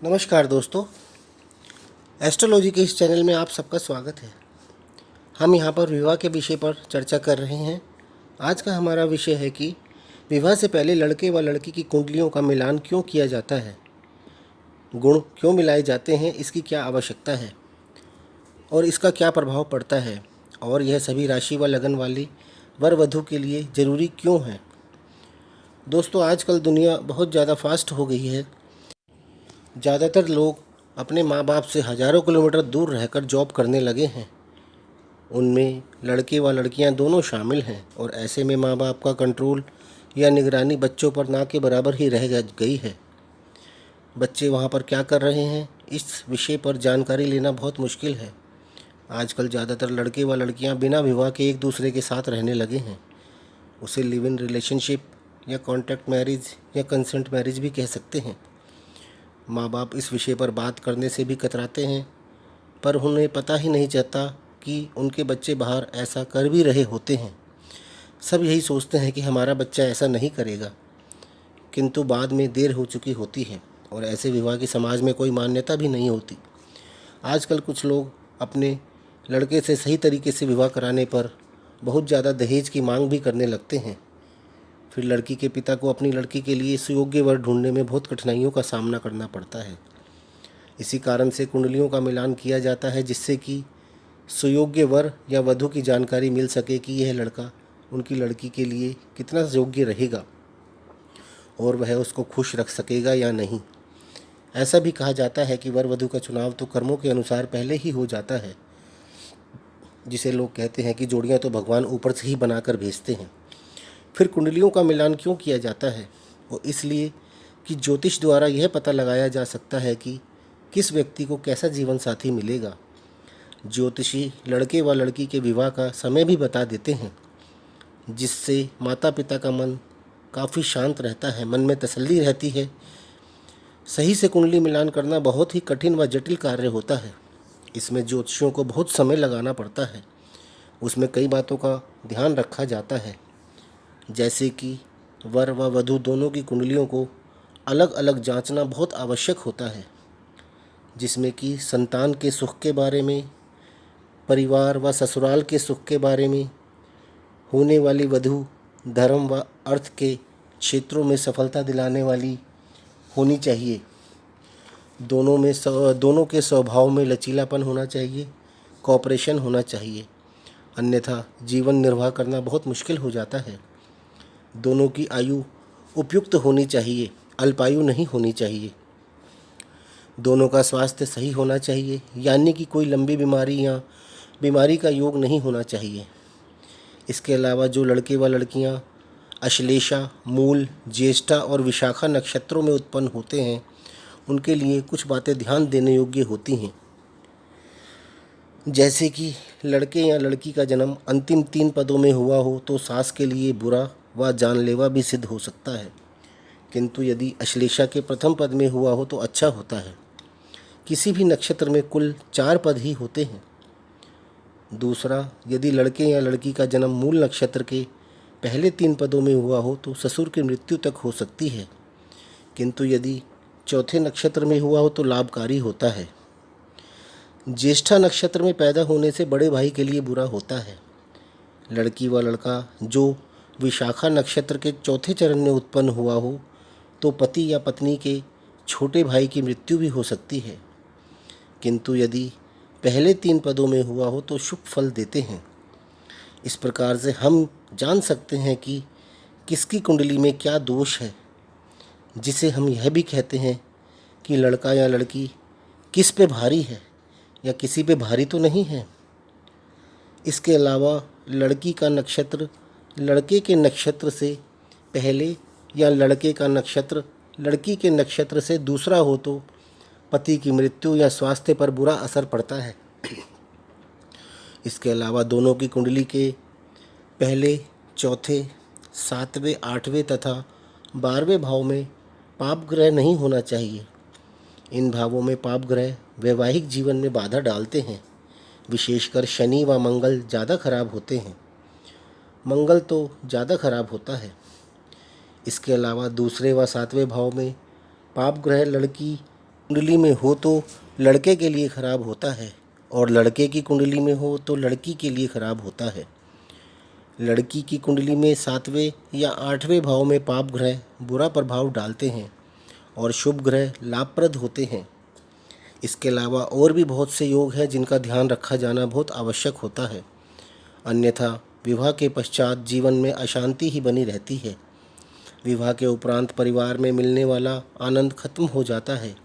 नमस्कार दोस्तों, एस्ट्रोलॉजी के इस चैनल में आप सबका स्वागत है। हम यहाँ पर विवाह के विषय पर चर्चा कर रहे हैं। आज का हमारा विषय है कि विवाह से पहले लड़के व लड़की की कुंडलियों का मिलान क्यों किया जाता है, गुण क्यों मिलाए जाते हैं, इसकी क्या आवश्यकता है और इसका क्या प्रभाव पड़ता है, और यह सभी राशि व लगन वाली वर वधू के लिए ज़रूरी क्यों है। दोस्तों, आजकल दुनिया बहुत ज़्यादा फास्ट हो गई है। ज़्यादातर लोग अपने माँ बाप से हज़ारों किलोमीटर दूर रहकर जॉब करने लगे हैं। उनमें लड़के व लड़कियां दोनों शामिल हैं और ऐसे में माँ बाप का कंट्रोल या निगरानी बच्चों पर ना के बराबर ही रह गई है। बच्चे वहाँ पर क्या कर रहे हैं, इस विषय पर जानकारी लेना बहुत मुश्किल है। आजकल ज़्यादातर लड़के व लड़कियां बिना विवाह के एक दूसरे के साथ रहने लगे हैं। उसे लिव इन रिलेशनशिप या कॉन्ट्रैक्ट मैरिज या कंसेंट मैरिज भी कह सकते हैं। माँ बाप इस विषय पर बात करने से भी कतराते हैं, पर उन्हें पता ही नहीं चलता कि उनके बच्चे बाहर ऐसा कर भी रहे होते हैं। सब यही सोचते हैं कि हमारा बच्चा ऐसा नहीं करेगा, किंतु बाद में देर हो चुकी होती है और ऐसे विवाह की समाज में कोई मान्यता भी नहीं होती। आजकल कुछ लोग अपने लड़के से सही तरीके से विवाह कराने पर बहुत ज़्यादा दहेज की मांग भी करने लगते हैं। फिर लड़की के पिता को अपनी लड़की के लिए सुयोग्य वर ढूंढने में बहुत कठिनाइयों का सामना करना पड़ता है। इसी कारण से कुंडलियों का मिलान किया जाता है, जिससे कि सुयोग्य वर या वधू की जानकारी मिल सके कि यह लड़का उनकी लड़की के लिए कितना योग्य रहेगा और वह उसको खुश रख सकेगा या नहीं। ऐसा भी कहा जाता है कि वर वधू का चुनाव तो कर्मों के अनुसार पहले ही हो जाता है, जिसे लोग कहते हैं कि जोड़ियाँ तो भगवान ऊपर से ही बनाकर भेजते हैं। फिर कुंडलियों का मिलान क्यों किया जाता है? वो इसलिए कि ज्योतिष द्वारा यह पता लगाया जा सकता है कि किस व्यक्ति को कैसा जीवन साथी मिलेगा। ज्योतिषी लड़के व लड़की के विवाह का समय भी बता देते हैं, जिससे माता पिता का मन काफ़ी शांत रहता है, मन में तसल्ली रहती है। सही से कुंडली मिलान करना बहुत ही कठिन व जटिल कार्य होता है। इसमें ज्योतिषियों को बहुत समय लगाना पड़ता है। उसमें कई बातों का ध्यान रखा जाता है, जैसे कि वर व वधू दोनों की कुंडलियों को अलग अलग जांचना बहुत आवश्यक होता है, जिसमें कि संतान के सुख के बारे में, परिवार व ससुराल के सुख के बारे में, होने वाली वधू धर्म व अर्थ के क्षेत्रों में सफलता दिलाने वाली होनी चाहिए। दोनों के स्वभाव में लचीलापन होना चाहिए, कॉपरेशन होना चाहिए, अन्यथा जीवन निर्वाह करना बहुत मुश्किल हो जाता है। दोनों की आयु उपयुक्त होनी चाहिए, अल्पायु नहीं होनी चाहिए। दोनों का स्वास्थ्य सही होना चाहिए, यानी कि कोई लंबी बीमारी या बीमारी का योग नहीं होना चाहिए। इसके अलावा जो लड़के व लड़कियां अश्लेषा, मूल, ज्येष्ठा और विशाखा नक्षत्रों में उत्पन्न होते हैं, उनके लिए कुछ बातें ध्यान देने योग्य होती हैं। जैसे कि लड़के या लड़की का जन्म अंतिम 3 पदों में हुआ हो तो सास के लिए बुरा व जानलेवा भी सिद्ध हो सकता है, किंतु यदि अश्लेषा के प्रथम पद में हुआ हो तो अच्छा होता है। किसी भी नक्षत्र में कुल 4 पद ही होते हैं। दूसरा, यदि लड़के या लड़की का जन्म मूल नक्षत्र के पहले 3 पदों में हुआ हो तो ससुर की मृत्यु तक हो सकती है, किंतु यदि चौथे नक्षत्र में हुआ हो तो लाभकारी होता है। ज्येष्ठा नक्षत्र में पैदा होने से बड़े भाई के लिए बुरा होता है। लड़की व लड़का जो विशाखा नक्षत्र के चौथे चरण में उत्पन्न हुआ हो तो पति या पत्नी के छोटे भाई की मृत्यु भी हो सकती है, किंतु यदि पहले 3 पदों में हुआ हो तो शुभ फल देते हैं। इस प्रकार से हम जान सकते हैं कि किसकी कुंडली में क्या दोष है, जिसे हम यह भी कहते हैं कि लड़का या लड़की किस पे भारी है या किसी पे भारी तो नहीं है। इसके अलावा लड़की का नक्षत्र लड़के के नक्षत्र से पहले या लड़के का नक्षत्र लड़की के नक्षत्र से दूसरा हो तो पति की मृत्यु या स्वास्थ्य पर बुरा असर पड़ता है। इसके अलावा दोनों की कुंडली के पहले, चौथे, 7वें, 8वें तथा 12वें भाव में पाप ग्रह नहीं होना चाहिए। इन भावों में पाप ग्रह वैवाहिक जीवन में बाधा डालते हैं। विशेषकर शनि व मंगल ज़्यादा खराब होते हैं। मंगल तो ज़्यादा खराब होता है। इसके अलावा दूसरे व 7वें भाव में पाप ग्रह लड़की कुंडली में हो तो लड़के के लिए खराब होता है, और लड़के की कुंडली में हो तो लड़की के लिए खराब होता है। लड़की की कुंडली में 7वें या 8वें भाव में पाप ग्रह बुरा प्रभाव डालते हैं और शुभ ग्रह लाभप्रद होते हैं। इसके अलावा और भी बहुत से योग हैं जिनका ध्यान रखा जाना बहुत आवश्यक होता है, अन्यथा विवाह के पश्चात जीवन में अशांति ही बनी रहती है। विवाह के उपरांत परिवार में मिलने वाला आनंद खत्म हो जाता है।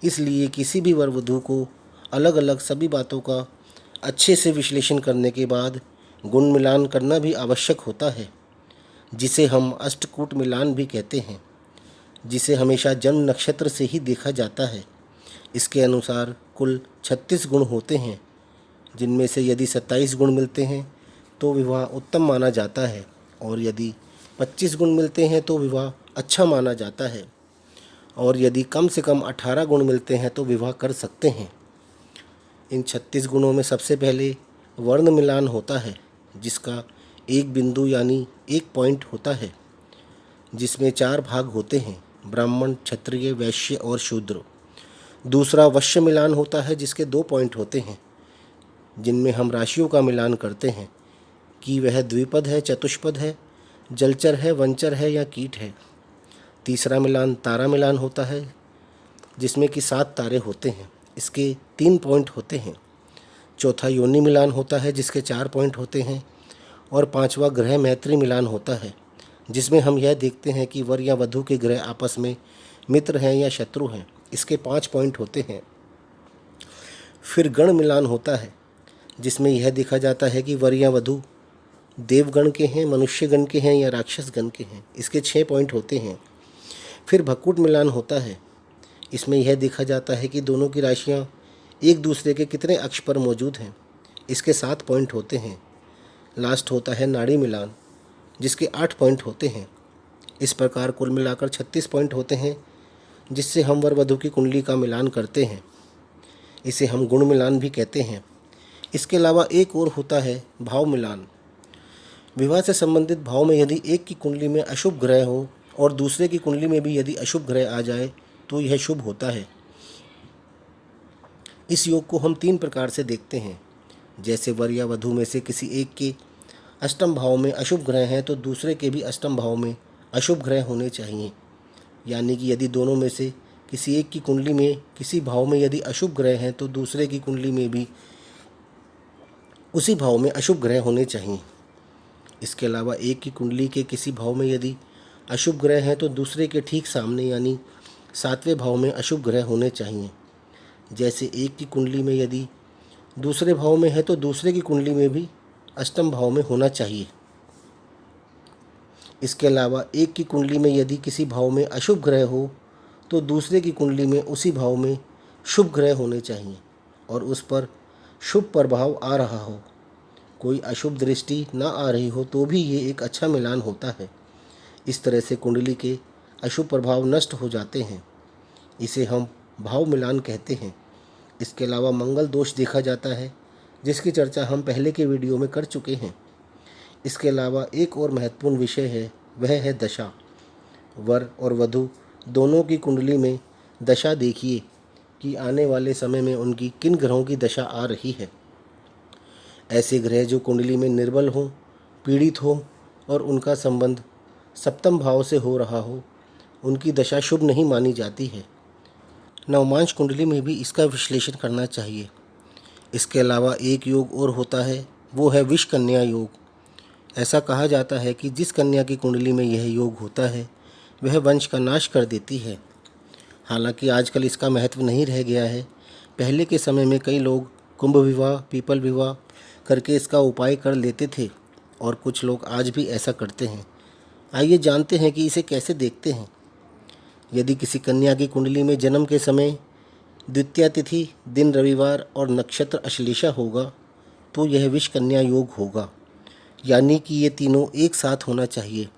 इसलिए किसी भी वर वधू को अलग अलग सभी बातों का अच्छे से विश्लेषण करने के बाद गुण मिलान करना भी आवश्यक होता है, जिसे हम अष्टकूट मिलान भी कहते हैं, जिसे हमेशा जन्म नक्षत्र से ही देखा जाता है। इसके अनुसार कुल 36 गुण होते हैं, जिनमें से यदि 27 गुण मिलते हैं तो विवाह उत्तम माना जाता है, और यदि 25 गुण मिलते हैं तो विवाह अच्छा माना जाता है, और यदि कम से कम 18 गुण मिलते हैं तो विवाह कर सकते हैं। इन 36 गुणों में सबसे पहले वर्ण मिलान होता है, जिसका एक बिंदु यानी एक पॉइंट होता है, जिसमें 4 भाग होते हैं, ब्राह्मण, क्षत्रिय, वैश्य और शूद्र। दूसरा वश्य मिलान होता है, जिसके 2 पॉइंट होते हैं, जिनमें हम राशियों का मिलान करते हैं कि वह द्विपद है, चतुष्पद है, जलचर है, वंचर है या कीट है। तीसरा मिलान तारा मिलान होता है, जिसमें कि 7 तारे होते हैं, इसके 3 पॉइंट होते हैं। चौथा योनि मिलान होता है, जिसके 4 पॉइंट होते हैं, और 5वां ग्रह मैत्री मिलान होता है, जिसमें हम यह देखते हैं कि वर या वधू के ग्रह आपस में मित्र हैं या शत्रु हैं, इसके 5 पॉइंट होते हैं। फिर गण मिलान होता है, जिसमें यह देखा जाता है कि वर या वधू देवगण के हैं, मनुष्य गण के हैं या राक्षस गण के हैं, इसके 6 पॉइंट होते हैं। फिर भक्कुट मिलान होता है, इसमें यह देखा जाता है कि दोनों की राशियाँ एक दूसरे के कितने अक्ष पर मौजूद हैं, इसके 7 पॉइंट होते हैं। लास्ट होता है नाड़ी मिलान, जिसके 8 पॉइंट होते हैं। इस प्रकार कुल मिलाकर 36 पॉइंट होते हैं, जिससे हम वर वधू की कुंडली का मिलान करते हैं। इसे हम गुण मिलान भी कहते हैं। इसके अलावा एक और होता है भाव मिलान। विवाह से संबंधित भाव में यदि एक की कुंडली में अशुभ ग्रह हो और दूसरे की कुंडली में भी यदि अशुभ ग्रह आ जाए तो यह शुभ होता है। इस योग को हम 3 प्रकार से देखते हैं। जैसे वर या वधू में से किसी एक के अष्टम भाव में अशुभ ग्रह हैं तो दूसरे के भी अष्टम भाव में अशुभ ग्रह होने चाहिए। यानी कि यदि दोनों में से किसी एक की कुंडली में किसी भाव में यदि अशुभ ग्रह हैं तो दूसरे की कुंडली में भी उसी भाव में अशुभ ग्रह होने चाहिए। इसके अलावा एक की कुंडली के किसी भाव में यदि अशुभ ग्रह हैं तो दूसरे के ठीक सामने यानी 7वें भाव में अशुभ ग्रह होने चाहिए। जैसे एक की कुंडली में यदि दूसरे भाव में है तो दूसरे की कुंडली में भी अष्टम भाव में होना चाहिए। इसके अलावा एक की कुंडली में यदि किसी भाव में अशुभ ग्रह हो तो दूसरे की कुंडली में उसी भाव में शुभ ग्रह होने चाहिए और उस पर शुभ प्रभाव आ रहा हो। कोई अशुभ दृष्टि ना आ रही हो तो भी ये एक अच्छा मिलान होता है। इस तरह से कुंडली के अशुभ प्रभाव नष्ट हो जाते हैं। इसे हम भाव मिलान कहते हैं। इसके अलावा मंगल दोष देखा जाता है, जिसकी चर्चा हम पहले के वीडियो में कर चुके हैं। इसके अलावा एक और महत्वपूर्ण विषय है, वह है दशा। वर और वधू दोनों की कुंडली में दशा देखिए कि आने वाले समय में उनकी किन ग्रहों की दशा आ रही है। ऐसे ग्रह जो कुंडली में निर्बल हों, पीड़ित हों और उनका संबंध सप्तम भाव से हो रहा हो, उनकी दशा शुभ नहीं मानी जाती है। नवमांश कुंडली में भी इसका विश्लेषण करना चाहिए। इसके अलावा एक योग और होता है, वो है विष कन्या योग। ऐसा कहा जाता है कि जिस कन्या की कुंडली में यह योग होता है वह वंश का नाश कर देती है। हालांकि आजकल इसका महत्व नहीं रह गया है। पहले के समय में कई लोग कुंभ विवाह, पीपल विवाह करके इसका उपाय कर लेते थे और कुछ लोग आज भी ऐसा करते हैं। आइए जानते हैं कि इसे कैसे देखते हैं। यदि किसी कन्या की कुंडली में जन्म के समय द्वितीया तिथि, दिन रविवार और नक्षत्र अश्लेषा होगा तो यह विष कन्या योग होगा, यानी कि ये तीनों एक साथ होना चाहिए।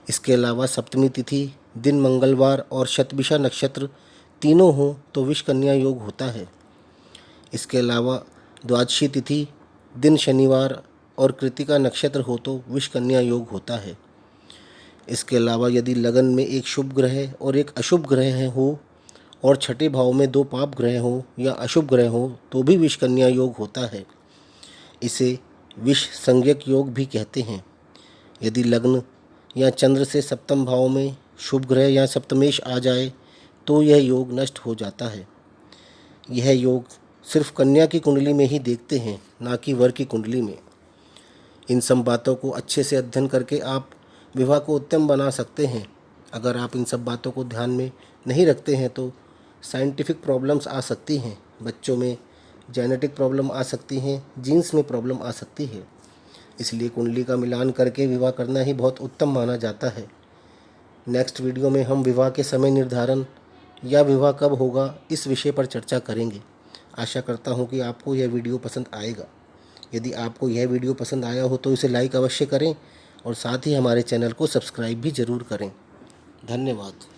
इसके अलावा सप्तमी तिथि, दिन मंगलवार और शतभिषा नक्षत्र तीनों हों तो विष कन्या योग होता है। इसके अलावा द्वादशी तिथि, दिन शनिवार और कृतिका नक्षत्र हो तो विष कन्या योग होता है। इसके अलावा यदि लगन में एक शुभ ग्रह और एक अशुभ ग्रह हो और छठे भाव में 2 पाप ग्रह हों या अशुभ ग्रह हों तो भी विष कन्या योग होता है। इसे विष संज्ञक योग भी कहते हैं। यदि लग्न या चंद्र से सप्तम भाव में शुभ ग्रह या सप्तमेश आ जाए तो यह योग नष्ट हो जाता है। यह योग सिर्फ कन्या की कुंडली में ही देखते हैं, ना कि वर की कुंडली में। इन सब बातों को अच्छे से अध्ययन करके आप विवाह को उत्तम बना सकते हैं। अगर आप इन सब बातों को ध्यान में नहीं रखते हैं तो साइंटिफिक प्रॉब्लम्स आ सकती हैं, बच्चों में जेनेटिक प्रॉब्लम आ सकती हैं, जीन्स में प्रॉब्लम आ सकती है। इसलिए कुंडली का मिलान करके विवाह करना ही बहुत उत्तम माना जाता है। नेक्स्ट वीडियो में हम विवाह के समय निर्धारण या विवाह कब होगा इस विषय पर चर्चा करेंगे। आशा करता हूँ कि आपको यह वीडियो पसंद आएगा। यदि आपको यह वीडियो पसंद आया हो तो इसे लाइक अवश्य करें और साथ ही हमारे चैनल को सब्सक्राइब भी ज़रूर करें। धन्यवाद।